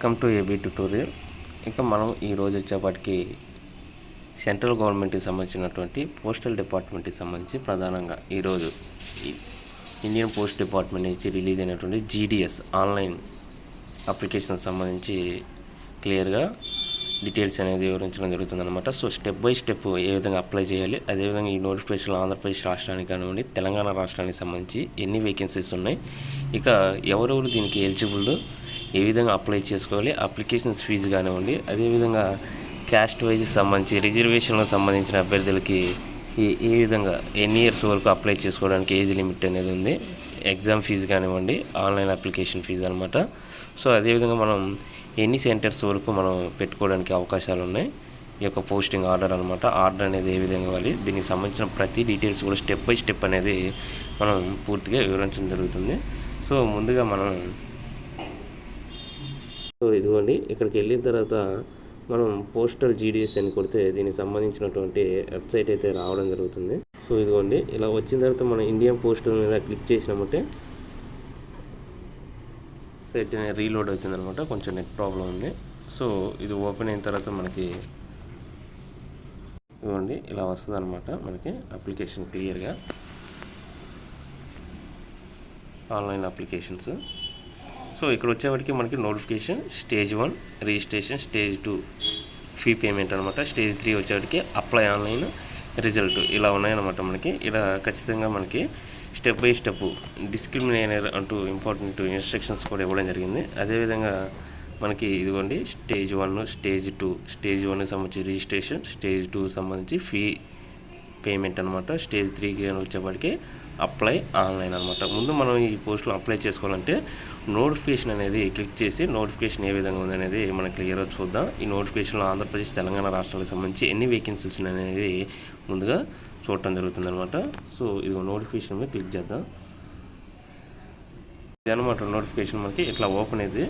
Welcome to AB tutorial. ఇక మనం ఈరోజు వచ్చేప్పటికి సెంట్రల్ గవర్నమెంట్కి సంబంధించినటువంటి పోస్టల్ డిపార్ట్మెంట్కి సంబంధించి ప్రధానంగా ఈరోజు ఇండియన్ పోస్ట్ డిపార్ట్మెంట్ నుంచి రిలీజ్ అయినటువంటి జీడిఎస్ ఆన్లైన్ అప్లికేషన్ సంబంధించి క్లియర్గా డీటెయిల్స్ అనేది వివరించడం జరుగుతుందన్నమాట. సో స్టెప్ బై స్టెప్ ఏ విధంగా అప్లై చేయాలి, అదేవిధంగా ఈ నోటిఫికేషన్ ఆంధ్రప్రదేశ్ రాష్ట్రానికి కానివ్వండి, తెలంగాణ రాష్ట్రానికి సంబంధించి ఎన్ని వేకెన్సీస్ ఉన్నాయి, ఇక ఎవరెవరు దీనికి ఎలిజిబుల్, ఏ విధంగా అప్లై చేసుకోవాలి, అప్లికేషన్స్ ఫీజు కానివ్వండి, అదేవిధంగా క్యాస్ట్ వైజ్ సంబంధించి రిజర్వేషన్లకు సంబంధించిన అభ్యర్థులకి ఏ విధంగా ఎన్ని ఇయర్స్ వరకు అప్లై చేసుకోవడానికి ఏజ్ లిమిట్ అనేది ఉంది, ఎగ్జామ్ ఫీజు కానివ్వండి, ఆన్లైన్ అప్లికేషన్ ఫీజు అనమాట. సో అదేవిధంగా మనం ఎన్ని సెంటర్స్ వరకు మనం పెట్టుకోవడానికి అవకాశాలు ఉన్నాయి, ఈ యొక్క పోస్టింగ్ ఆర్డర్ అనమాట. ఆర్డర్ అనేది ఏ విధంగా ఇవ్వాలి, దీనికి సంబంధించిన ప్రతి డీటెయిల్స్ కూడా స్టెప్ బై స్టెప్ అనేది మనం పూర్తిగా వివరించడం జరుగుతుంది. సో ముందుగా మనం ఇదిగోండి, ఇక్కడికి వెళ్ళిన తర్వాత మనం పోస్టల్ జీడిఎస్ అని కొడితే దీనికి సంబంధించినటువంటి వెబ్సైట్ అయితే రావడం జరుగుతుంది. సో ఇదిగోండి, ఇలా వచ్చిన తర్వాత మనం ఇండియన్ పోస్ట్ మీద క్లిక్ చేసినామంటే సైట్ రీలోడ్ అవుతుంది అనమాట. కొంచెం నెట్ ప్రాబ్లం ఉంది. సో ఇది ఓపెన్ అయిన తర్వాత మనకి ఇదిగోండి ఇలా వస్తుంది అనమాట. మనకి అప్లికేషన్ క్లియర్గా ఆన్లైన్ అప్లికేషన్స్. సో ఇక్కడ వచ్చేవాడికి మనకి notification stage 1 registration, stage 2 fee payment అనమాట, స్టేజ్ 3 వచ్చేవాడికి అప్లై ఆన్లైన్ రిజల్ట్ ఇలా ఉన్నాయన్నమాట. మనకి ఇలా ఖచ్చితంగా మనకి స్టెప్ బై స్టెప్ డిస్క్రిమినేటర్ అంటూ ఇంపార్టెంట్ ఇన్స్ట్రక్షన్స్ కూడా ఇవ్వడం జరిగింది. అదేవిధంగా మనకి ఇదిగోండి స్టేజ్ 1, స్టేజ్ 2, స్టేజ్ 1కి సంబంధించి రిజిస్ట్రేషన్, స్టేజ్ 2 సంబంధించి ఫీ పేమెంట్ అనమాట, స్టేజ్ 3కి వచ్చేప్పటికి అప్లై ఆన్లైన్ అనమాట. ముందు మనం ఈ పోస్టులో అప్లై చేసుకోవాలంటే నోటిఫికేషన్ అనేది క్లిక్ చేసి నోటిఫికేషన్ ఏ విధంగా ఉందనేది మనం క్లియర్గా చూద్దాం. ఈ నోటిఫికేషన్లో ఆంధ్రప్రదేశ్, తెలంగాణ రాష్ట్రాలకు సంబంధించి ఎన్ని వేకెన్సీస్ అనేది ముందుగా చూడటం జరుగుతుంది అనమాట. సో ఇది నోటిఫికేషన్ మీద క్లిక్ చేద్దాం. ఇదనమాట నోటిఫికేషన్ మనకి ఇట్లా ఓపెన్ అయింది.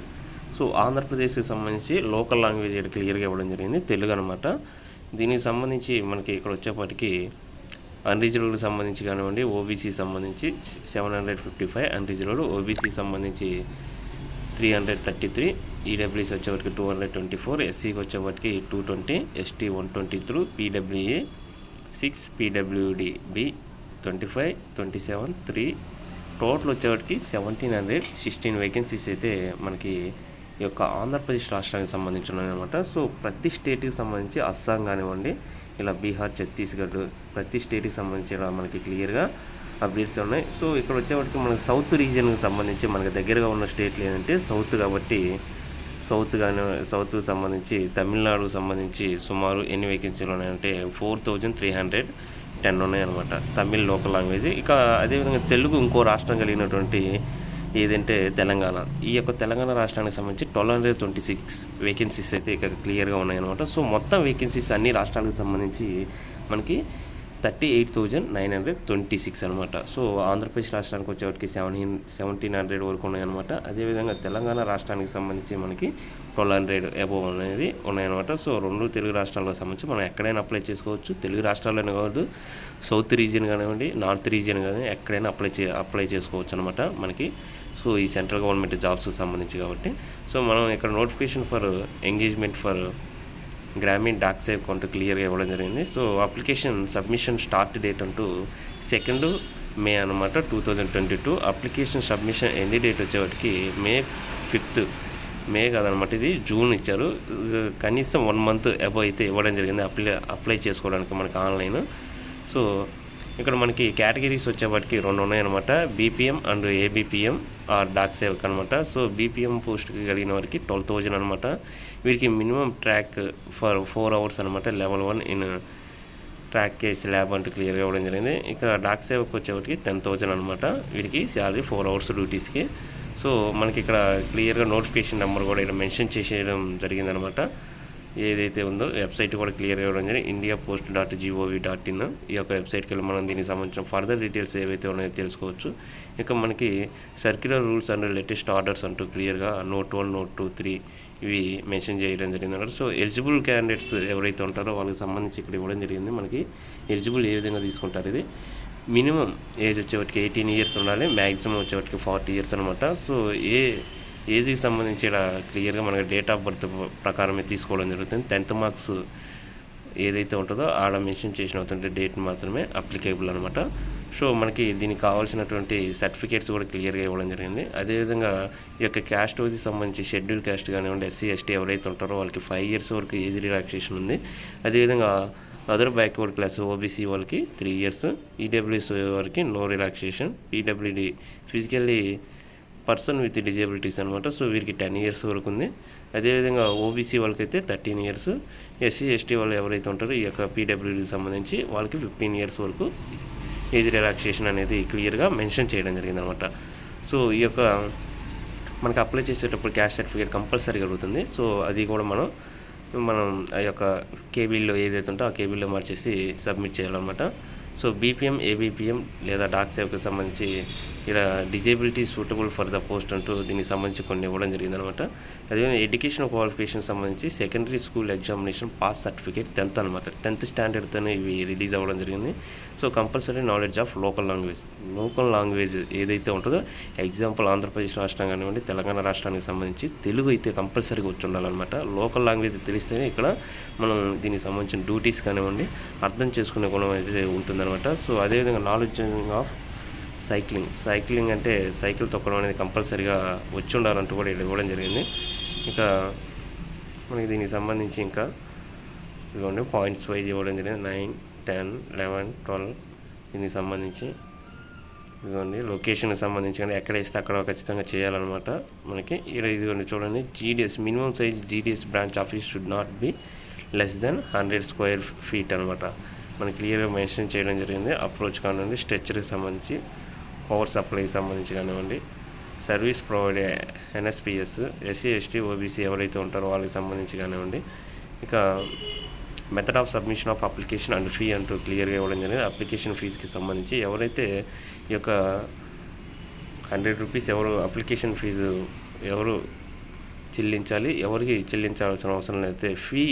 సో ఆంధ్రప్రదేశ్కి సంబంధించి లోకల్ లాంగ్వేజ్ ఇక్కడ క్లియర్గా ఇవ్వడం జరిగింది, తెలుగు అనమాట. దీనికి సంబంధించి మనకి ఇక్కడ వచ్చేప్పటికి అన్రిజర్వ్డ్కి సంబంధించి కానివ్వండి, ఓబీసీ సంబంధించి 755, అన్రిజర్వ్డ్, ఓబీసీ సంబంధించి 333, ఈడబ్ల్యూసీ వచ్చేవాటికి 224, ఎస్సీకి వచ్చేవాటికి 220, ST 123, PWA 6, PWD B 25, 27, 3, total వచ్చేవాటికి 1716 వేకెన్సీస్ అయితే మనకి ఈ యొక్క ఆంధ్రప్రదేశ్ రాష్ట్రానికి సంబంధించి ఉన్నాయన్నమాట. సో ప్రతి స్టేట్కి సంబంధించి అస్సాం కానివ్వండి, ఇలా బీహార్, ఛత్తీస్గఢ్, ప్రతి స్టేట్కి సంబంధించి ఇలా మనకి క్లియర్గా అప్డేట్స్ ఉన్నాయి. సో ఇక్కడ వచ్చేవాటికి మనకి సౌత్ రీజియన్కి సంబంధించి మనకి దగ్గరగా ఉన్న స్టేట్లు ఏంటంటే సౌత్, కాబట్టి సౌత్కి సంబంధించి తమిళనాడుకు సంబంధించి సుమారు ఎన్ని వేకెన్సీలు ఉన్నాయంటే 4310 ఉన్నాయన్నమాట, తమిళ్ లోకల్ లాంగ్వేజ్. ఇక అదేవిధంగా తెలుగు ఇంకో రాష్ట్రం కలిగినటువంటి ఏదంటే తెలంగాణ. ఈ యొక్క తెలంగాణ రాష్ట్రానికి సంబంధించి 1226 వేకెన్సీస్ అయితే ఇక్కడ క్లియర్గా ఉన్నాయన్నమాట. సో మొత్తం వేకెన్సీస్ అన్ని రాష్ట్రాలకు సంబంధించి మనకి 38,926 అనమాట. సో ఆంధ్రప్రదేశ్ రాష్ట్రానికి వచ్చేవాటికి 1700 వరకు ఉన్నాయన్నమాట. అదేవిధంగా తెలంగాణ రాష్ట్రానికి సంబంధించి మనకి 1200 అబోవ్ అనేది ఉన్నాయన్నమాట. సో రెండు తెలుగు రాష్ట్రాలకు సంబంధించి మనం ఎక్కడైనా అప్లై చేసుకోవచ్చు. తెలుగు రాష్ట్రాల్లోనే కాదు, సౌత్ రీజియన్ కానివ్వండి, నార్త్ రీజియన్ కానీ ఎక్కడైనా అప్లై చేసుకోవచ్చు అనమాట మనకి. సో ఈ సెంట్రల్ గవర్నమెంట్ జాబ్స్కి సంబంధించి కాబట్టి. సో మనం ఇక్కడ notification for engagement for Gramin Dak Sevak account క్లియర్గా ఇవ్వడం జరిగింది. So application submission start date అంటూ 2 మే అనమాట 2022. అప్లికేషన్ సబ్మిషన్ ఎండ్ డేట్ వచ్చేవాటికి మే 5 మే కాదనమాట, ఇది జూన్ ఇచ్చారు. కనీసం 1 మంత్ అబవ్ అయితే ఇవ్వడం జరిగింది అప్లై చేసుకోవడానికి మనకి ఆన్లైన్. సో ఇక్కడ మనకి కేటగిరీస్ వచ్చేవాటికి 2 ఉన్నాయన్నమాట, BPM and ABPM or Dak Sevak అనమాట. సో బీపీఎం పోస్ట్కి కలిగిన వారికి 12,000 అనమాట. వీరికి మినిమం ట్రాక్ ఫర్ 4 hours అనమాట, level 1 in track case lab అంటూ క్లియర్గా ఇవ్వడం జరిగింది. ఇక డాక్ సేవక్ వచ్చేవాటికి 10,000 అనమాట, వీరికి శాలరీ 4 hours డ్యూటీస్కి. సో మనకి ఇక్కడ క్లియర్గా నోటిఫికేషన్ నెంబర్ కూడా ఇక్కడ మెన్షన్ చేసేయడం జరిగిందనమాట. ఏదైతే ఉందో వెబ్సైట్ కూడా క్లియర్గా ఇవ్వడం జరిగింది, indiapost.gov.in. ఈ యొక్క వెబ్సైట్కి వెళ్ళి మనం దీనికి సంబంధించిన ఫర్దర్ డీటెయిల్స్ ఏవైతే ఉన్నాయో తెలుసుకోవచ్చు. ఇక మనకి circular rules and latest orders అంటూ క్లియర్గా నోట్ 1, నోట్ 2, 3 ఇవి మెన్షన్ చేయడం జరిగింది అన్నమాట. సో ఎలిజిబుల్ క్యాండిడేట్స్ ఎవరైతే ఉంటారో వాళ్ళకి సంబంధించి ఇక్కడ ఇవ్వడం జరిగింది. మనకి ఎలిజిబుల్ ఏ విధంగా తీసుకుంటారు, ఇది మినిమం ఏజ్ వచ్చేవాటికి 18 years ఉండాలి, మ్యాక్సిమం వచ్చేవాటికి 40 years అనమాట. సో ఏజ్కి సంబంధించి ఇక్కడ క్లియర్గా మనకి డేట్ ఆఫ్ బర్త్ ప్రకారమే తీసుకోవడం జరుగుతుంది. 10th మార్క్స్ ఏదైతే ఉంటుందో ఆడ మెన్షన్ చేసినటువంటి డేట్ మాత్రమే అప్లికేబుల్ అనమాట. సో మనకి దీనికి కావాల్సినటువంటి సర్టిఫికేట్స్ కూడా క్లియర్గా ఇవ్వడం జరిగింది. అదేవిధంగా ఈ యొక్క క్యాస్ట్ వైజ్కి సంబంధించి షెడ్యూల్ క్యాస్ట్ కానివ్వండి, SC ST ఎవరైతే ఉంటారో వాళ్ళకి 5 years వరకు ఏజ్ రిలాక్సేషన్ ఉంది. అదేవిధంగా అదర్ బ్యాక్వర్డ్ క్లాస్ OBC వాళ్ళకి 3 years, EWS వారికి no relaxation, PWD physically person with disabilities అనమాట. సో వీరికి 10 years వరకు ఉంది. అదేవిధంగా OBC వాళ్ళకైతే 13 years, SC ST వాళ్ళు ఎవరైతే ఉంటారో ఈ యొక్క PWDకి సంబంధించి వాళ్ళకి 15 years వరకు ఏజ్ రిలాక్సేషన్ అనేది క్లియర్గా మెన్షన్ చేయడం జరిగిందనమాట. సో ఈ యొక్క మనకి అప్లై చేసేటప్పుడు క్యాస్ట్ సర్టిఫికేట్ కంపల్సరీగా అడుగుతుంది. సో అది కూడా మనం ఆ యొక్క కేబీల్లో ఏదైతే ఉందో ఆ కేబీల్లో మార్చేసి సబ్మిట్ చేయాలన్నమాట. సో BPM, ABPM లేదా డాక్ సేవకు సంబంధించి ఇలా disability suitable for the post అంటూ దీనికి సంబంధించి కొన్ని ఇవ్వడం జరిగిందనమాట. అదేవిధంగా ఎడ్యుకేషన్ క్వాలిఫికేషన్ సంబంధించి secondary school examination pass certificate 10th అనమాట. 10th స్టాండర్డ్తోనే ఇవి రిలీజ్ అవ్వడం జరిగింది. So compulsory knowledge of local language ఏదైతే ఉంటుందో, ఎగ్జాంపుల్ ఆంధ్రప్రదేశ్ రాష్ట్రం కానివ్వండి, తెలంగాణ రాష్ట్రానికి సంబంధించి తెలుగు అయితే కంపల్సరీగా వచ్చి ఉండాలన్నమాట. లోకల్ లాంగ్వేజ్ తెలిస్తేనే ఇక్కడ మనం దీనికి సంబంధించిన డ్యూటీస్ కానివ్వండి అర్థం చేసుకునే గుణం అయితే ఉంటుందన్నమాట. సో అదేవిధంగా నాలెడ్జ్ ఆఫ్ సైక్లింగ్ అంటే సైకిల్ తొక్కడం అనేది కంపల్సరీగా వచ్చి ఉండాలంటూ కూడా ఇవ్వడం జరిగింది. ఇక మనకి దీనికి సంబంధించి ఇంకా ఇదిగోండి పాయింట్స్ వైజ్ ఇవ్వడం జరిగింది. 9, 10, 11, 12 దీనికి సంబంధించి ఇదిగోండి లొకేషన్కి సంబంధించి కానీ ఎక్కడ ఇస్తే అక్కడ ఖచ్చితంగా చేయాలన్నమాట. మనకి ఇదిగోండి చూడండి, GDS minimum size GDS branch office should not be less than 100 square feet అనమాట. మనకి క్లియర్గా మెన్షన్ చేయడం జరిగింది. అప్రోచ్ కానివ్వండి, స్ట్రెచ్చర్కి సంబంధించి, పవర్ సప్లైకి సంబంధించి కానివ్వండి, service provide NSPS, SC ST OBC ఎవరైతే ఉంటారో వాళ్ళకి సంబంధించి కానివ్వండి. ఇక method of submission of application and fee అంటూ క్లియర్గా ఇవ్వడం జరిగింది. అప్లికేషన్ ఫీజుకి సంబంధించి ఎవరైతే ఈ యొక్క 100 rupees అప్లికేషన్ ఫీజు ఎవరు చెల్లించాలి, ఎవరికి చెల్లించాల్సిన అవసరం లేకపోతే ఫీ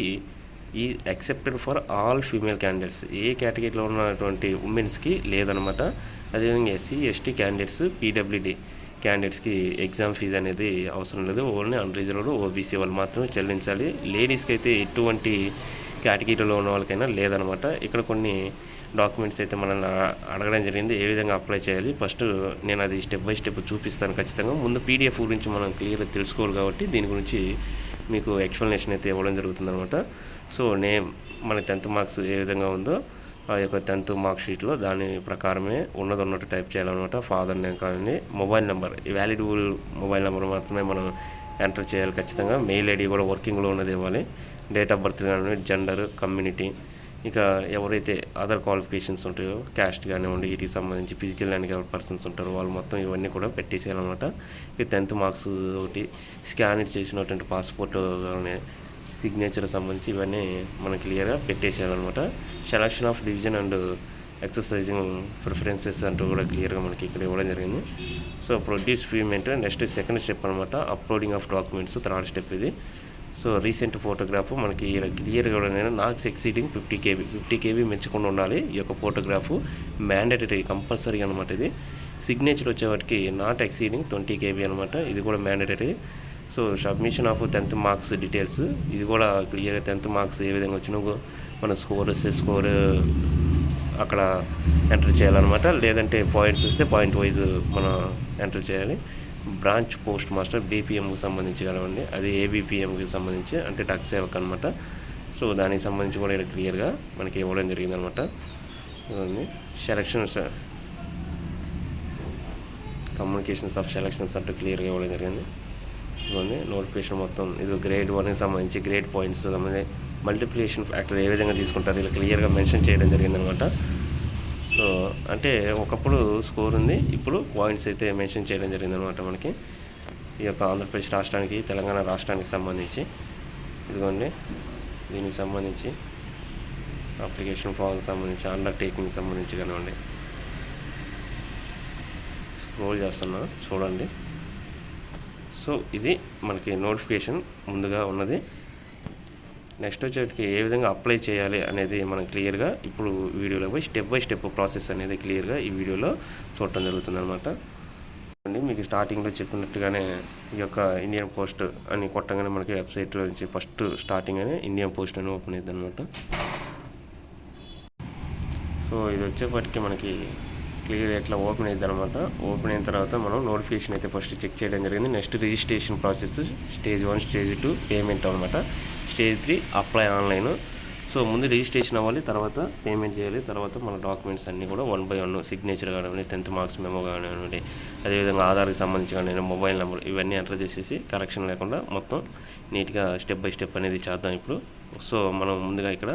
ఈ accepted for all female candidates, ఏ కేటగిరీలో ఉన్నటువంటి ఉమెన్స్కి లేదనమాట. అదేవిధంగా SC ST క్యాండిడేట్స్, PWD క్యాండిడేట్స్కి ఎగ్జామ్ ఫీజు అనేది అవసరం లేదు. ఓన్లీ అన్రిజర్వ్డ్ OBC వాళ్ళు మాత్రమే చెల్లించాలి. లేడీస్కి అయితే ఎటువంటి కేటగిరీలో ఉన్న వాళ్ళకైనా లేదనమాట. ఇక్కడ కొన్ని డాక్యుమెంట్స్ అయితే మనల్ని అడగడం జరిగింది, ఏ విధంగా అప్లై చేయాలి. ఫస్ట్ నేను అది స్టెప్ బై స్టెప్ చూపిస్తాను ఖచ్చితంగా. ముందు PDF గురించి మనం క్లియర్గా తెలుసుకోవాలి కాబట్టి దీని గురించి మీకు ఎక్స్ప్లెనేషన్ అయితే ఇవ్వడం జరుగుతుందనమాట. సో మన 10th మార్క్స్ ఏ విధంగా ఉందో ఆ యొక్క 10th మార్క్ షీట్లో దాని ప్రకారమే ఉన్నట్టు టైప్ చేయాలన్నమాట. ఫాదర్ నేమ్ కానీ మొబైల్ నెంబర్, వ్యాలిడబుల్ మొబైల్ నెంబర్ మాత్రమే మనం ఎంటర్ చేయాలి ఖచ్చితంగా. మెయిల్ ID కూడా వర్కింగ్లో ఉన్నది ఇవ్వాలి. డేట్ ఆఫ్ బర్త్ కానీ, జెండర్, కమ్యూనిటీ, ఇక ఎవరైతే అదర్ క్వాలిఫికేషన్స్ ఉంటాయో క్యాస్ట్ కానివ్వండి, వీటికి సంబంధించి ఫిజికల్ హ్యాండిక్యాప్డ్ పర్సన్స్ ఉంటారో వాళ్ళు మొత్తం ఇవన్నీ కూడా పెట్టేసేయాలన్నమాట. ఇక 10th మార్క్స్ ఒకటి, స్కాన్ చేసినటువంటి పాస్పోర్ట్ కానీ, సిగ్నేచర్ సంబంధించి ఇవన్నీ మనం క్లియర్గా పెట్టేసేయాలన్నమాట. Selection of division and exercising preferences అంటూ కూడా క్లియర్గా మనకి ఇక్కడ ఇవ్వడం జరిగింది. So produce payment next second step అనమాట. Uploading of documents third step ఇది. సో రీసెంట్ ఫోటోగ్రాఫ్ మనకి ఇలా క్లియర్గా ఇవ్వడం, నాక్స్ ఎక్సీడింగ్ 50 KB మెచ్చకుండా ఉండాలి. ఈ యొక్క ఫోటోగ్రాఫ్ మ్యాండేటరీ కంపల్సరీ అనమాట. ఇది సిగ్నేచర్ వచ్చేవాటికి నాట్ ఎక్సీడింగ్ 20 KB అనమాట. ఇది కూడా mandatory. So submission of 10th marks details, ఇది కూడా క్లియర్గా 10th మార్క్స్ ఏ విధంగా వచ్చినా మన స్కోర్ అక్కడ ఎంటర్ చేయాలన్నమాట. లేదంటే పాయింట్స్ వస్తే పాయింట్ వైజ్ మనం ఎంటర్ చేయాలి. బ్రాంచ్ పోస్ట్ మాస్టర్ BPMకి సంబంధించి కానివ్వండి, అది ABPMకి సంబంధించి అంటే డాక్ సేవక్ అనమాట. సో దానికి సంబంధించి కూడా ఇక్కడ క్లియర్గా మనకి ఇవ్వడం జరిగిందనమాట. సెలక్షన్స్ కమ్యూనికేషన్స్ ఆఫ్ సెలక్షన్స్ అంటూ క్లియర్గా ఇవ్వడం జరిగింది. ఇవన్నీ నోటిఫికేషన్ మొత్తం ఇది గ్రేడ్ 1కి సంబంధించి గ్రేడ్ పాయింట్స్ సంబంధించి మల్టిప్లికేషన్ ఫ్యాక్టర్ ఏ విధంగా తీసుకుంటారు ఇలా క్లియర్గా మెన్షన్ చేయడం జరిగిందనమాట. సో అంటే ఒకప్పుడు స్కోర్ ఉంది, ఇప్పుడు పాయింట్స్ అయితే మెన్షన్ చేయడం జరిగిందనమాట. మనకి ఈ యొక్క ఆంధ్రప్రదేశ్ రాష్ట్రానికి, తెలంగాణ రాష్ట్రానికి సంబంధించి ఇదిగోండి దీనికి సంబంధించి అప్లికేషన్ ఫామ్కి సంబంధించి, అండర్టేకింగ్కి సంబంధించి కానివ్వండి. స్క్రోల్ చేస్తున్నా చూడండి. సో ఇది మనకి నోటిఫికేషన్ ముందుగా ఉన్నది. నెక్స్ట్ వచ్చేటికి ఏ విధంగా అప్లై చేయాలి అనేది మనం క్లియర్గా ఇప్పుడు వీడియోలో పోయి స్టెప్ బై స్టెప్ ప్రాసెస్ అనేది క్లియర్గా ఈ వీడియోలో చూడటం జరుగుతుంది అనమాట. అండి మీకు స్టార్టింగ్లో చెప్పినట్టుగానే ఈ యొక్క ఇండియన్ పోస్ట్ అని కొట్టగానే మనకి వెబ్సైట్లో నుంచి ఫస్ట్ స్టార్టింగ్ అని ఇండియన్ పోస్ట్ అని ఓపెన్ అయ్యింది అనమాట. సో ఇది వచ్చేప్పటికి మనకి క్లియర్ ఇట్లా ఓపెన్ అయ్యింది అనమాట. ఓపెన్ అయిన తర్వాత మనం నోటిఫికేషన్ అయితే ఫస్ట్ చెక్ చేయడం జరిగింది. Next registration process stage 1 stage 2 payment అనమాట. Stage 3 apply online. సో ముందు రిజిస్ట్రేషన్ అవ్వాలి, తర్వాత పేమెంట్ చేయాలి, తర్వాత మన డాక్యుమెంట్స్ అన్నీ కూడా 1 by 1 సిగ్నేచర్ కానివ్వండి, 10th మార్క్స్ మెమో కానివ్వండి, అదేవిధంగా ఆధార్కి సంబంధించి కానీ మొబైల్ నెంబర్ ఇవన్నీ ఎంటర్ చేసేసి కరెక్షన్ లేకుండా మొత్తం నీట్గా స్టెప్ బై స్టెప్ అనేది చేద్దాం ఇప్పుడు. సో మనం ముందుగా ఇక్కడ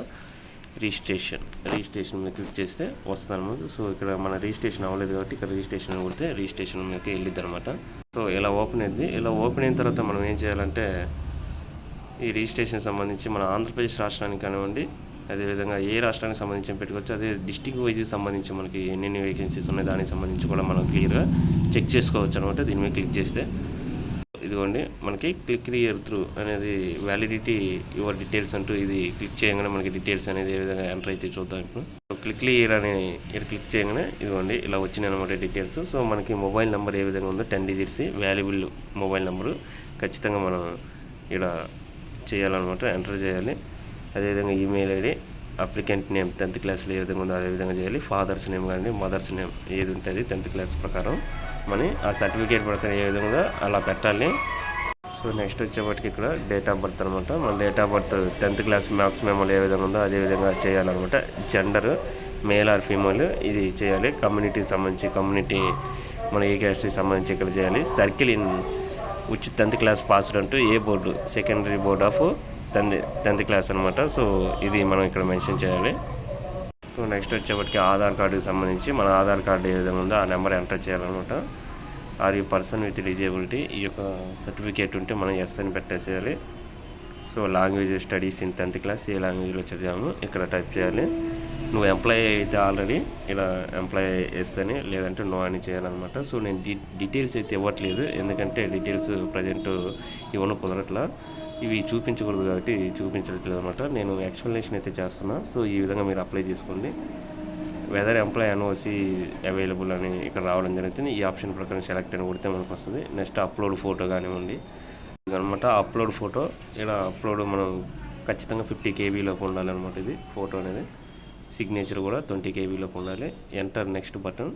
రిజిస్ట్రేషన్ మీద క్లిక్ చేస్తే వస్తుంది అనమాట. సో ఇక్కడ మన రిజిస్ట్రేషన్ అవ్వలేదు కాబట్టి ఇక్కడ రిజిస్ట్రేషన్ కొడితే రిజిస్ట్రేషన్ మీదకి వెళ్ళిద్ది అనమాట. సో ఇలా ఓపెన్ అయింది. ఇలా ఓపెన్ అయిన తర్వాత మనం ఏం చేయాలంటే ఈ రిజిస్ట్రేషన్ సంబంధించి మన ఆంధ్రప్రదేశ్ రాష్ట్రానికి కానివ్వండి, అదేవిధంగా ఏ రాష్ట్రానికి సంబంధించి పెట్టుకోవచ్చు, అదే డిస్టిక్ వైజ్ సంబంధించి మనకి ఎన్ని వేకెన్సీస్ ఉన్నాయి దానికి సంబంధించి కూడా మనం క్లియర్గా చెక్ చేసుకోవచ్చు అనమాట. దీని మీద క్లిక్ చేస్తే ఇదిగోండి మనకి క్లిక్ ఇయర్ త్రూ అనేది వ్యాలిడిటీ యువర్ డీటెయిల్స్ అంటూ ఇది క్లిక్ చేయగానే మనకి డీటెయిల్స్ అనేది ఏ విధంగా ఎంటర్ అయితే చూద్దాం. ఇప్పుడు క్లిక్ ఇయర్ అని ఇక్కడ క్లిక్ చేయగానే ఇదిగోండి ఇలా వచ్చినాయి అనమాట డీటెయిల్స్. సో మనకి మొబైల్ నెంబర్ ఏ విధంగా ఉందో 10 digits వాల్యుబుల్ మొబైల్ నెంబరు ఖచ్చితంగా మనం ఇక్కడ చేయాలన్నమాట, ఎంటర్ చేయాలి. అదేవిధంగా email ID, applicant name 10th క్లాస్లో ఏ విధంగా ఉందో అదే విధంగా చేయాలి. ఫాదర్స్ నేమ్ కానీ మదర్స్ నేమ్ ఏది ఉంటుంది 10th క్లాస్ ప్రకారం మన ఆ సర్టిఫికేట్ ప్రకారం ఏ విధంగా అలా పెట్టాలి. సో నెక్స్ట్ వచ్చేప్పటికి ఇక్కడ డేట్ ఆఫ్ బర్త్ అనమాట. మన date of birth 10th class marks మెమోలో ఏ విధంగా ఉందో అదే విధంగా చేయాలన్నమాట. జెండర్ మేల్ ఆర్ ఫీమేల్ ఇది చేయాలి. కమ్యూనిటీకి సంబంధించి కమ్యూనిటీ మన ఏ క్యాస్ట్కి సంబంధించి ఇక్కడ చేయాలి. Circle in which 10th class passed అంటూ ఏ board secondary board of 10th class అనమాట. సో ఇది మనం ఇక్కడ మెన్షన్ చేయాలి. సో నెక్స్ట్ వచ్చేప్పటికి ఆధార్ కార్డుకి సంబంధించి మన ఆధార్ కార్డు ఏ విధంగా ఉందో ఆ నెంబర్ ఎంటర్ చేయాలన్నమాట. Are you person with disability ఈ యొక్క సర్టిఫికేట్ ఉంటే మనం ఎస్ అని పెట్టేసేయాలి. So language studies in 10th class ఏ లాంగ్వేజ్లో చదివాము ఇక్కడ టైప్ చేయాలి. నువ్వు ఎంప్లాయీ అయితే ఆల్రెడీ ఇలా ఎంప్లాయీ ఎస్ అని లేదంటే నో అని చేయాలన్నమాట. సో నేను డీటెయిల్స్ అయితే ఇవ్వట్లేదు, ఎందుకంటే డీటెయిల్స్ ప్రజెంట్ ఇవ్వను కుదరట్లా, ఇవి చూపించకూడదు కాబట్టి చూపించట్లేదు అనమాట. నేను ఎక్స్ప్లెనేషన్ అయితే చేస్తున్నా. సో ఈ విధంగా మీరు అప్లై చేసుకోండి. వెదర్ ఎంప్లాయ్ ఎన్ఓసి అవైలబుల్ అని ఇక్కడ రావడం జరుగుతుంది. ఈ ఆప్షన్ ప్రకారం సెలెక్ట్ అని కొడితే మనకు వస్తుంది. నెక్స్ట్ అప్లోడ్ ఫోటో కానివ్వండి అనమాట. అప్లోడ్ ఫోటో ఇలా అప్లోడ్ మనం ఖచ్చితంగా 50 kbలోకి ఉండాలన్నమాట. ఇది ఫోటో అనేది సిగ్నేచర్ కూడా 20 kbలోకి ఉండాలి. ఎంటర్ నెక్స్ట్ బటన్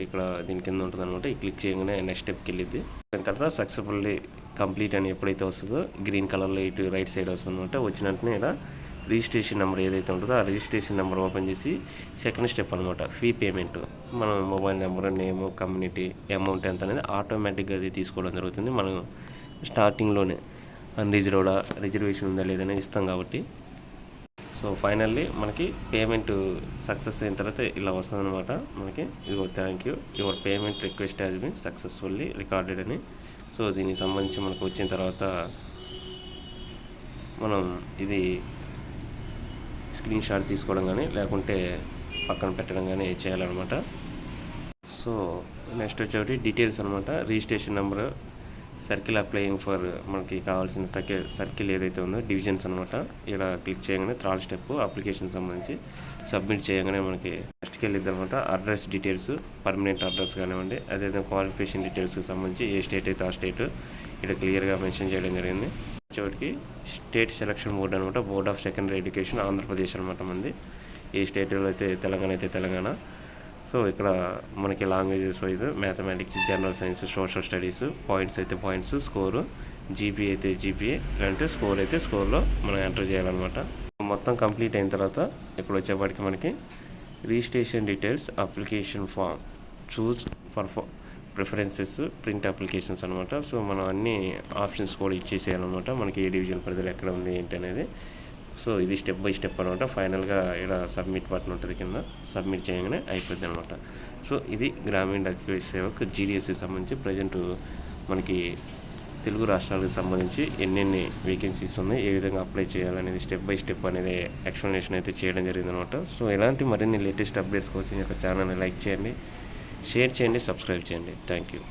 ఇక్కడ దీని కింద ఉంటుంది అనమాట. ఈ క్లిక్ చేయగానే నెక్స్ట్ స్టెప్కి వెళ్ళిద్ది. దాని తర్వాత సక్సెస్ఫుల్లీ కంప్లీట్ అని ఎప్పుడైతే వస్తుందో గ్రీన్ కలర్లో ఇటు రైట్ సైడ్ వస్తుంది అనమాట. వచ్చిన వెంటనే ఇలా రిజిస్ట్రేషన్ నెంబర్ ఏదైతే ఉంటుందో ఆ రిజిస్ట్రేషన్ నెంబర్ ఓపెన్ చేసి సెకండ్ స్టెప్ అనమాట ఫీ పేమెంట్ మనం mobile number name community amount ఎంత అనేది ఆటోమేటిక్గా అది తీసుకోవడం జరుగుతుంది. మనం స్టార్టింగ్లోనే అన్రిజర్వ్డా రిజర్వేషన్ ఉందా లేదని ఇస్తాం కాబట్టి. సో ఫైనల్లీ మనకి పేమెంట్ సక్సెస్ అయిన తర్వాత ఇలా వస్తుంది అనమాట మనకి. ఇదిగో thank you your payment request has been successfully recorded అని. సో దీనికి సంబంధించి మనకు వచ్చిన తర్వాత మనం ఇది స్క్రీన్ షాట్ తీసుకోవడం కానీ లేకుంటే పక్కన పెట్టడం కానీ చేయాలన్నమాట. సో నెక్స్ట్ వచ్చేటి డీటెయిల్స్ అనమాట. Registration number, circle applying for మనకి కావాల్సిన సర్కిల్ ఏదైతే ఉందో డివిజన్స్ అనమాట. ఇక్కడ క్లిక్ చేయగానే థర్డ్ స్టెప్ అప్లికేషన్ సంబంధించి సబ్మిట్ చేయగానే మనకి నెక్స్ట్కి వెళ్ళిద్ది అనమాట. అడ్రస్ డీటెయిల్స్ పర్మనెంట్ అడ్రస్ కానివ్వండి, అదేవిధంగా క్వాలిఫికేషన్ డీటెయిల్స్కి సంబంధించి ఏ స్టేట్ అయితే ఆ స్టేట్ ఇక్కడ క్లియర్గా మెన్షన్ చేయడం జరిగింది. వచ్చేటికి స్టేట్ సెలక్షన్ బోర్డు అనమాట. Board of secondary education Andhra Pradesh అనమాట మంది. ఏ స్టేట్లో అయితే తెలంగాణ అయితే తెలంగాణ. సో ఇక్కడ మనకి languages wise mathematics, general science, social studies, points అయితే పాయింట్స్, స్కోరు, జీపీ అయితే జీపీఏ, లేదంటే స్కోర్ అయితే స్కోర్లో మనం ఎంటర్ చేయాలన్నమాట. మొత్తం కంప్లీట్ అయిన తర్వాత ఇక్కడ వచ్చేప్పటికి మనకి registration details, application form, choose for preferences, print applications అనమాట. సో మనం అన్ని ఆప్షన్స్ కూడా ఇచ్చేసేయాలన్నమాట. మనకి ఏ డివిజన్ పరిధిలో ఎక్కడ ఉంది ఏంటి అనేది. సో ఇది స్టెప్ బై స్టెప్ అనమాట. ఫైనల్గా ఇక్కడ సబ్మిట్ బటన్ ఉంటుంది కింద, సబ్మిట్ చేయగానే అయిపోద్ది అనమాట. సో ఇది గ్రామీణ డాక్యుమెంట్ సేవకు జీడిఎస్కి సంబంధించి ప్రజెంట్ మనకి తెలుగు రాష్ట్రాలకు సంబంధించి ఎన్నెన్ని వేకెన్సీస్ ఉన్నాయి, ఏ విధంగా అప్లై చేయాలనేది స్టెప్ బై స్టెప్ అనేది ఎక్స్ప్లెనేషన్ అయితే చేయడం జరిగిందనమాట. సో ఇలాంటి మరిన్ని లేటెస్ట్ అప్డేట్స్ కోసం ఈ యొక్క ఛానల్ని లైక్ చేయండి, షేర్ చేయండి, సబ్స్క్రైబ్ చేయండి. Thank you.